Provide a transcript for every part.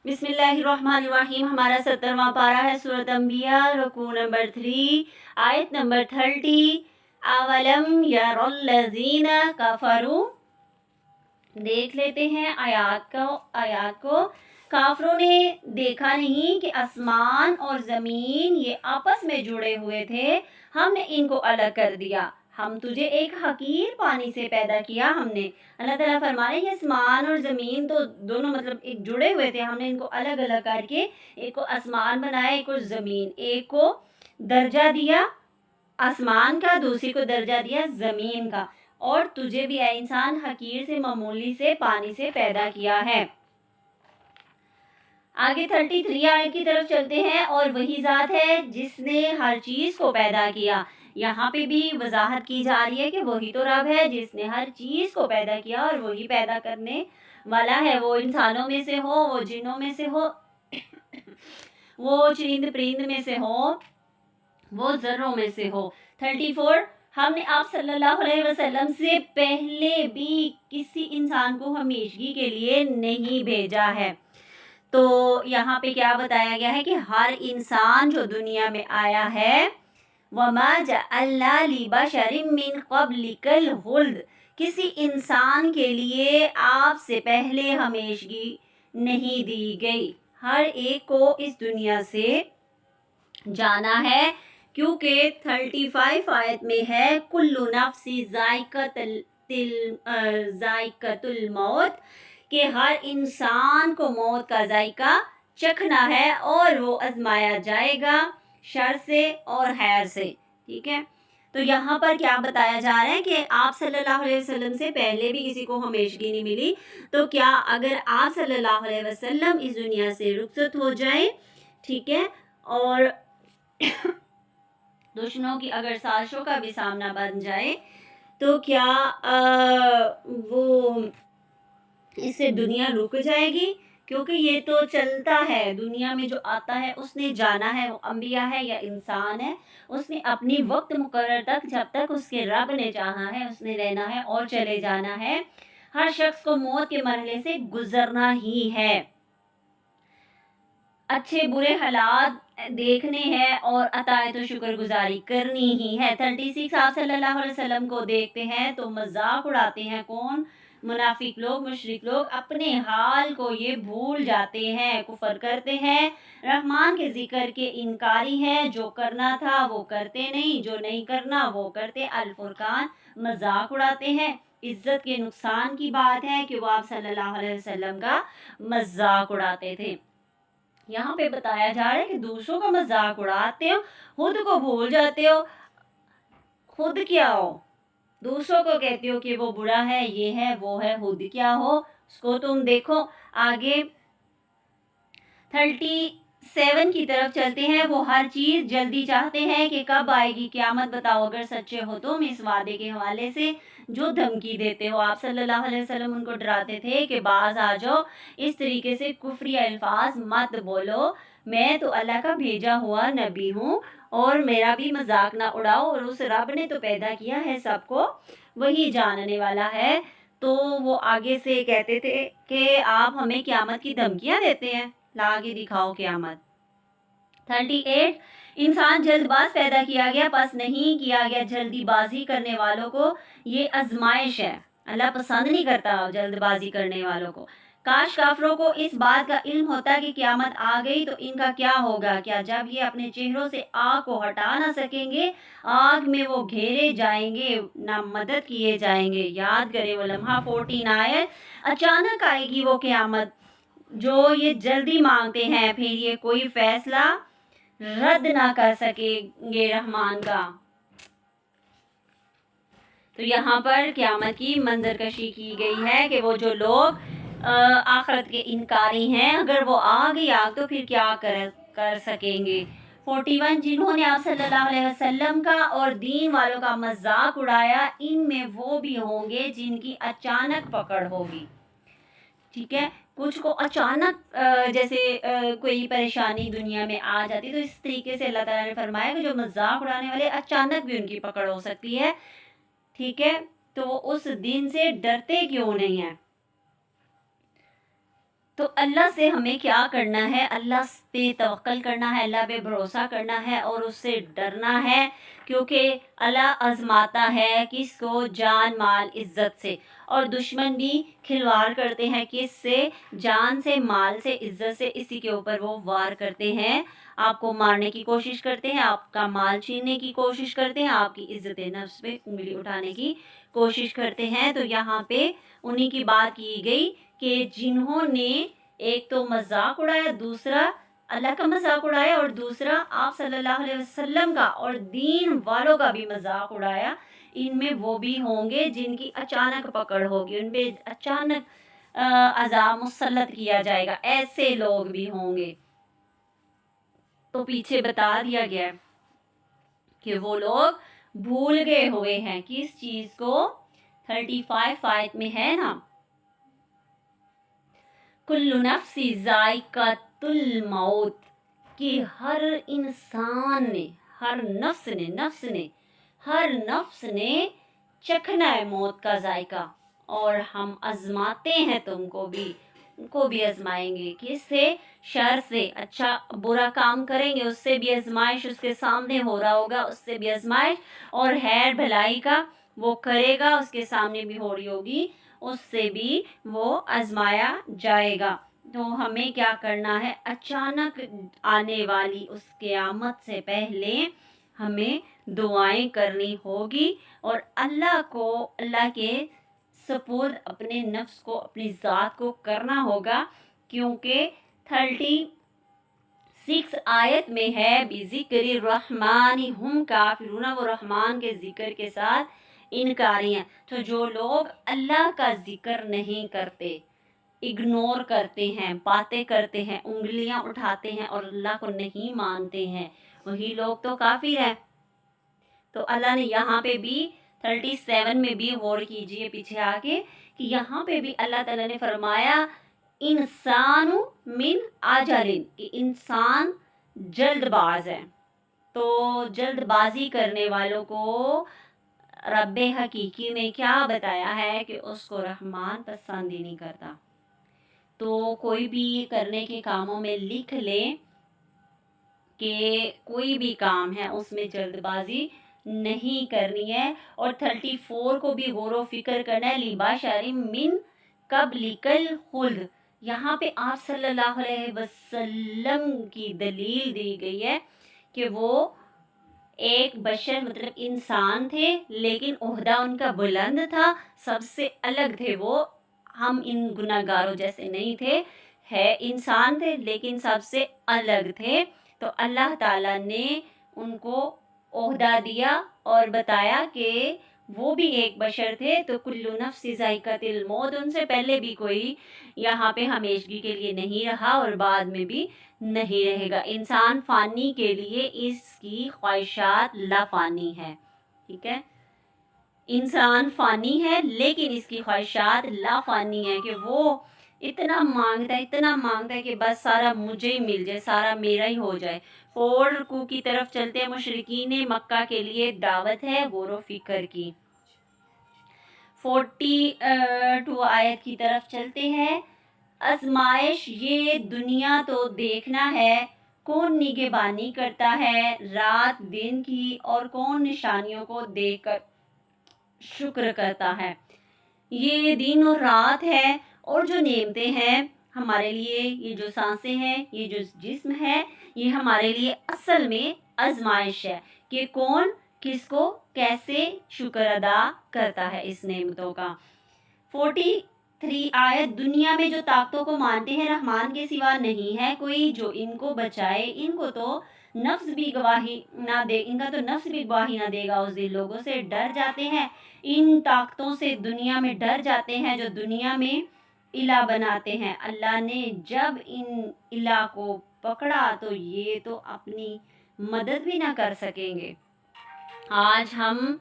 बिस्मिल्लाहिर्रहमानिर्रहीम। हमारा 70वां पारा है सूरत अंबिया, रुकू नंबर 3, आयत नंबर 30। अवलम यरल्लज़ीना कफरू। देख लेते हैं आयात को। काफरों ने देखा नहीं कि आसमान और ज़मीन ये आपस में जुड़े हुए थे, हमने इनको अलग कर दिया। हम तुझे एक हकीर पानी से पैदा किया हमने। अल्लाह ताला फरमा रहे हैं कि आसमान और ज़मीन तो दोनों मतलब एक जुड़े हुए थे, हमने इनको अलग अलग करके एक को आसमान बनाया, एक को ज़मीन, एक को दर्जा दिया आसमान का, दूसरी को दर्जा दिया ज़मीन का। और तुझे भी ऐ इंसान हकीर से मामूली से पानी से पैदा किया है। आगे 33 आयत की तरफ चलते हैं। और वही ज़ात है जिसने हर चीज़ को पैदा किया। यहाँ पे भी वजाहत की जा रही है कि वही तो रब है जिसने हर चीज़ को पैदा किया और वही पैदा करने वाला है। वो इंसानों में से हो, वो जिन्नों में से हो, वो चरिंद परिंद में से हो, वो ज़र्रों में से हो। 34, हमने आप सल्लल्लाहु अलैहि वसल्लम से पहले भी किसी इंसान को हमेशगी के लिए नहीं भेजा है। तो यहाँ पे क्या बताया गया है कि हर इंसान जो दुनिया में आया है, वमा जअल्ना लिबशरिम मिन क़ब्लिकल खुल्द, किसी इंसान के लिए आपसे पहले हमेशगी नहीं दी गई। हर एक को इस दुनिया से जाना है, क्योंकि 35 आयत में है कुल्लु नफ्सी जायक़तुल मौत, कि हर इंसान को मौत का जायका चखना है और वो आजमाया जाएगा शर से और खैर से। ठीक है, तो यहाँ पर क्या बताया जा रहा है कि आप सल्लल्लाहु अलैहि वसल्लम से पहले भी किसी को हमेशगी नहीं मिली, तो क्या अगर आप सल्लल्लाहु अलैहि वसल्लम इस दुनिया से रुखसत हो जाए, ठीक है, और दुश्मनों की अगर साजिशों का भी सामना बन जाए, तो क्या वो इससे दुनिया रुक जाएगी? क्योंकि ये तो चलता है, दुनिया में जो आता है उसने जाना है, वो अंबिया है या इंसान है, उसने अपनी वक्त मुकर्रर तक, जब तक उसके रब ने चाहा है उसने रहना है और चले जाना है। हर शख्स को मौत के मरहले से गुजरना ही है, अच्छे बुरे हालात देखने हैं और अतायत और शुक्रगुजारी करनी ही है। 36 आप सल्लल्लाहु अलैहि वसल्लम को देखते हैं तो मजाक उड़ाते हैं। कौन? मुनाफिक लोग, मुशरिक लोग अपने हाल को ये भूल जाते हैं, कुफर करते हैं, रहमान के जिक्र के इनकारी हैं, जो करना था वो करते नहीं, जो नहीं करना वो करते। अल फुरकान, मजाक उड़ाते हैं। इज्जत के नुकसान की बात है कि वो आप सल्लल्लाहु अलैहि वसल्लम का मजाक उड़ाते थे। यहाँ पे बताया जा रहा है कि दूसरों का मजाक उड़ाते हो, खुद को भूल जाते हो। खुद क्या हो? दूसरों को कहते हो कि वो बुरा है, ये है, वो है, खुद क्या हो उसको तुम देखो। आगे 37 की तरफ चलते हैं। वो हर चीज़ जल्दी चाहते हैं कि कब आएगी क़यामत, बताओ अगर सच्चे हो तुम इस वादे के हवाले से जो धमकी देते हो। आप सल्लल्लाहु अलैहि वसल्लम उनको डराते थे कि बाज आ जाओ, इस तरीके से कुफ्री अल्फाज मत बोलो, मैं तो अल्लाह का भेजा हुआ नबी हूँ और मेरा भी मजाक ना उड़ाओ, और उस रब ने तो पैदा किया है सबको, वही जानने वाला है। तो वो आगे से कहते थे कि आप हमें क़यामत की धमकियाँ देते हैं, ला के दिखाओ क़यामत। 38 इंसान जल्दबाज पैदा किया गया, बस नहीं किया गया जल्दीबाजी करने वालों को। ये आजमाइश है, अल्लाह पसंद नहीं करता जल्दबाजी करने वालों को। काश काफरों को इस बात का इल्म होता कि क़यामत आ गई तो इनका क्या होगा। क्या जब ये अपने चेहरों से आग को हटा ना सकेंगे, आग में वो घेरे जाएंगे, ना मदद किए जाएंगे। याद करें वो लम्हा 14 आयत, अचानक आएगी वो क़यामत जो ये जल्दी मांगते हैं, फिर ये कोई फैसला रद्द ना कर सकेंगे रहमान का। तो यहाँ पर क़यामत की मंजरकशी की गई है कि वो जो लोग आखिरत के इनकारी हैं, अगर वो आ गई आग तो फिर क्या कर सकेंगे। 41 जिन्होंने आप सल्लल्लाहु अलैहि वसल्लम का और दीन वालों का मजाक उड़ाया, इनमें वो भी होंगे जिनकी अचानक पकड़ होगी। ठीक है, कुछ को अचानक जैसे कोई परेशानी दुनिया में आ जाती, तो इस तरीके से अल्लाह ताला ने फरमाया कि जो मजाक उड़ाने वाले अचानक भी उनकी पकड़ हो सकती है। ठीक है, तो वो उस दिन से डरते क्यों नहीं है। تو اللہ سے ہمیں کیا کرنا ہے؟ اللہ پہ توکل کرنا ہے، اللہ پہ بھروسہ کرنا ہے اور اس سے ڈرنا ہے، کیونکہ اللہ آزماتا ہے کس کو؟ جان مال عزت سے، اور دشمن بھی کھلواڑ کرتے ہیں کس سے؟ جان سے، مال سے، عزت سے، اسی کے اوپر وہ وار کرتے ہیں، آپ کو مارنے کی کوشش کرتے ہیں، آپ کا مال چھیننے کی کوشش کرتے ہیں، آپ کی عزت نفس پہ انگلی اٹھانے کی کوشش کرتے ہیں۔ تو یہاں پہ انہی کی بات کی گئی کہ جنہوں نے ایک تو مذاق اڑایا، دوسرا اللہ کا مذاق اڑایا، اور دوسرا آپ صلی اللہ علیہ وسلم کا اور دین والوں کا بھی مذاق اڑایا، ان میں وہ بھی ہوں گے جن کی اچانک پکڑ ہوگی، ان پہ اچانک عذاب مسلط کیا جائے گا، ایسے لوگ بھی ہوں گے۔ تو پیچھے بتا دیا گیا ہے کہ وہ لوگ بھول گئے ہوئے ہیں کس چیز کو؟ 35 آیت میں ہے نا، کل نفس ذائقۃ الموت، کہ ہر انسان نے، ہر نفس نے چکھنا ہے موت کا ذائقہ، اور ہم آزماتے ہیں تم کو بھی، ان کو بھی آزمائیں گے، کس سے؟ شر سے، اچھا برا کام کریں گے اس سے بھی آزمائش اس کے سامنے ہو رہا ہوگا، اس سے بھی آزمائش، اور خیر بھلائی کا وہ کرے گا اس کے سامنے بھی ہو رہی ہوگی، اس سے بھی وہ آزمایا جائے گا۔ تو ہمیں کیا کرنا ہے؟ اچانک آنے والی اس قیامت سے پہلے ہمیں دعائیں کرنی ہوگی، اور اللہ کو، اللہ کے سپرد اپنے نفس کو، اپنی ذات کو کرنا ہوگا، کیونکہ 36 آیت میں ہے بِذِکْرِ الرَّحْمَٰنِ ہُمْ کافرون، وہ رحمان کے ذکر کے ساتھ انکاری ہیں۔ تو جو لوگ اللہ کا ذکر نہیں کرتے، اگنور کرتے ہیں، باتیں کرتے ہیں، انگلیاں اٹھاتے ہیں اور اللہ کو نہیں مانتے ہیں، وہی لوگ تو کافر ہیں۔ تو اللہ نے یہاں پہ بھی 37 میں بھی غور کیجئے پیچھے آگے، کہ یہاں پہ بھی اللہ تعالیٰ نے فرمایا انسان من عجل، کہ انسان جلد باز ہے۔ تو جلد بازی کرنے والوں کو رب حقیقی نے کیا بتایا ہے؟ کہ اس کو رحمان پسند ہی نہیں کرتا۔ تو کوئی بھی کرنے کے کاموں میں لکھ لیں کہ کوئی بھی کام ہے اس میں جلد بازی نہیں کرنی ہے، اور 34 کو بھی غور و فکر کرنا ہے، لِبَشَرٍ مِّن قَبْلِکَ الْخُلْدُ، یہاں پہ آپ صلی اللہ علیہ وسلم کی دلیل دی گئی ہے کہ وہ ایک بشر مطلب انسان تھے، لیکن عہدہ ان کا بلند تھا، سب سے الگ تھے وہ، ہم ان گناہگاروں جیسے نہیں تھے، ہے انسان تھے لیکن سب سے الگ تھے۔ تو اللہ تعالیٰ نے ان کو عہدہ دیا اور بتایا کہ وہ بھی ایک بشر تھے، تو کل نفس ذائقۃ الموت، ان سے پہلے بھی کوئی یہاں پہ ہمیشگی کے لیے نہیں رہا اور بعد میں بھی نہیں رہے گا۔ انسان فانی کے لیے اس کی خواہشات لا فانی ہے، ٹھیک ہے، انسان فانی ہے لیکن اس کی خواہشات لا فانی ہے، کہ وہ اتنا مانگتا ہے کہ بس سارا مجھے ہی مل جائے، سارا میرا ہی ہو جائے۔ 4 رکوع کی طرف چلتے ہیں، مشرکین مکہ کے لیے دعوت ہے غور و فکر کی۔ 42 آیت کی طرف چلتے ہیں، آزمائش یہ دنیا تو دیکھنا ہے، کون نگہبانی کرتا ہے رات دن کی، اور کون نشانیوں کو دیکھ کر شکر کرتا ہے۔ یہ دن اور رات ہے، اور جو نعمتیں ہیں ہمارے لیے، یہ جو سانسیں ہیں، یہ جو جسم ہے، یہ ہمارے لیے اصل میں آزمائش ہے کہ کون کس کو کیسے شکر ادا کرتا ہے اس نعمتوں کا۔ 43 آیت، دنیا میں جو طاقتوں کو مانتے ہیں رحمان کے سوا نہیں ہے کوئی جو ان کو بچائے، ان کو تو نفس بھی گواہی نہ دے، ان کا تو نفس بھی گواہی نہ دے گا اس دن، لوگوں سے ڈر جاتے ہیں، ان طاقتوں سے دنیا میں ڈر جاتے ہیں جو دنیا میں الہ بناتے ہیں۔ اللہ نے جب ان الہ کو پکڑا تو یہ تو اپنی مدد بھی نہ کر سکیں گے۔ آج ہم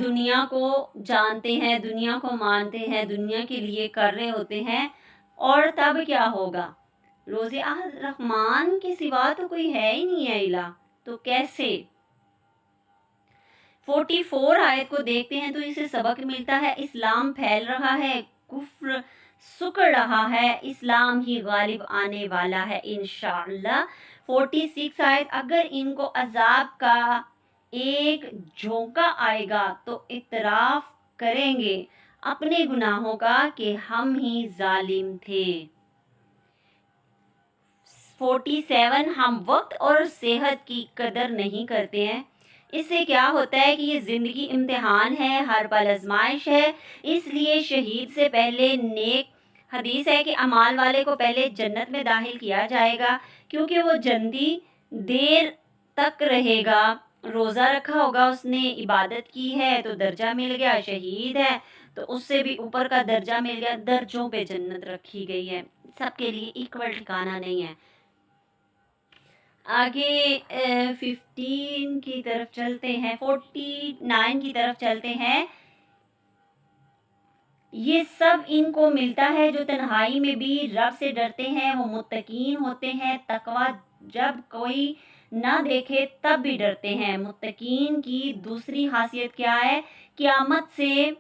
دنیا کو جانتے ہیں، دنیا کو مانتے ہیں، دنیا کے لیے کر رہے ہوتے ہیں، اور تب کیا ہوگا؟ روز رحمان کے سوا تو کوئی ہے ہی نہیں ہے الہ، تو کیسے؟ 44 آیت کو دیکھتے ہیں تو اسے سبق ملتا ہے، اسلام پھیل رہا ہے، کفر सिकुड़ रहा है, इस्लाम ही गालिब आने वाला है इंशाअल्लाह। 46 आयत, अगर इनको अजाब का एक झोंका आएगा तो इतराफ करेंगे अपने गुनाहों का कि हम ही जालिम थे। 47, हम वक्त और सेहत की कदर नहीं करते हैं। इससे क्या होता है कि ये ज़िंदगी इम्तिहान है, हर पल आजमाइश है, इसलिए शहीद से पहले नेक, हदीस है कि अमाल वाले को पहले जन्नत में दाखिल किया जाएगा, क्योंकि वो जन्नती देर तक रहेगा। रोज़ा रखा होगा उसने, इबादत की है तो दर्जा मिल गया, शहीद है तो उससे भी ऊपर का दर्जा मिल गया। दर्जों पे जन्नत रखी गई है, सबके लिए इक्वल ठिकाना नहीं है। आगे 15 की तरफ चलते हैं, 49 की तरफ चलते हैं। ये सब इनको मिलता है जो तन्हाई में भी रब से डरते हैं, वो मुत्तकीन होते हैं। तकवा जब कोई ना देखे तब भी डरते हैं। मुत्तकीन की दूसरी खासियत क्या है? क़यामत से,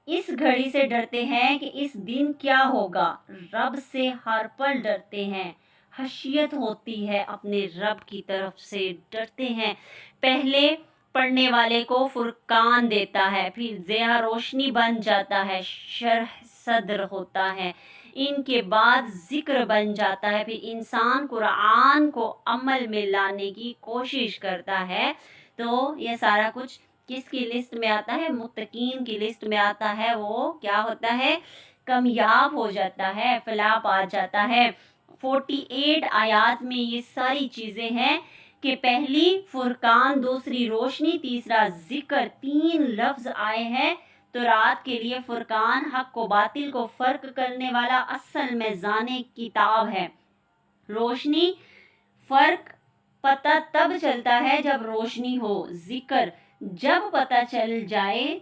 इस घड़ी से डरते हैं कि इस दिन क्या होगा। रब से हर पल डरते हैं, खशियत होती है, अपने रब की तरफ से डरते हैं। पहले पढ़ने वाले को फुरकान देता है, फिर ज़िया रोशनी बन जाता है, शरह सद्र होता है, इनके बाद ज़िक्र बन जाता है, फिर इंसान कुरान को अमल में लाने की कोशिश करता है। तो ये सारा कुछ किसकी लिस्ट में आता है? मुत्तकीन की लिस्ट में आता है। वो क्या होता है? कामयाब हो जाता है, फलाह पा जाता है। 48 आयात में ये सारी चीज़ें हैं कि पहली फुरकान, दूसरी रोशनी, तीसरा जिक्र, 3 लफ्ज़ आए हैं। तो रात के लिए फुरकान, हक को बातिल को फ़र्क करने वाला असल में जाने किताब है। रोशनी, फ़र्क पता तब चलता है जब रोशनी हो। जिक्र, जब पता चल जाए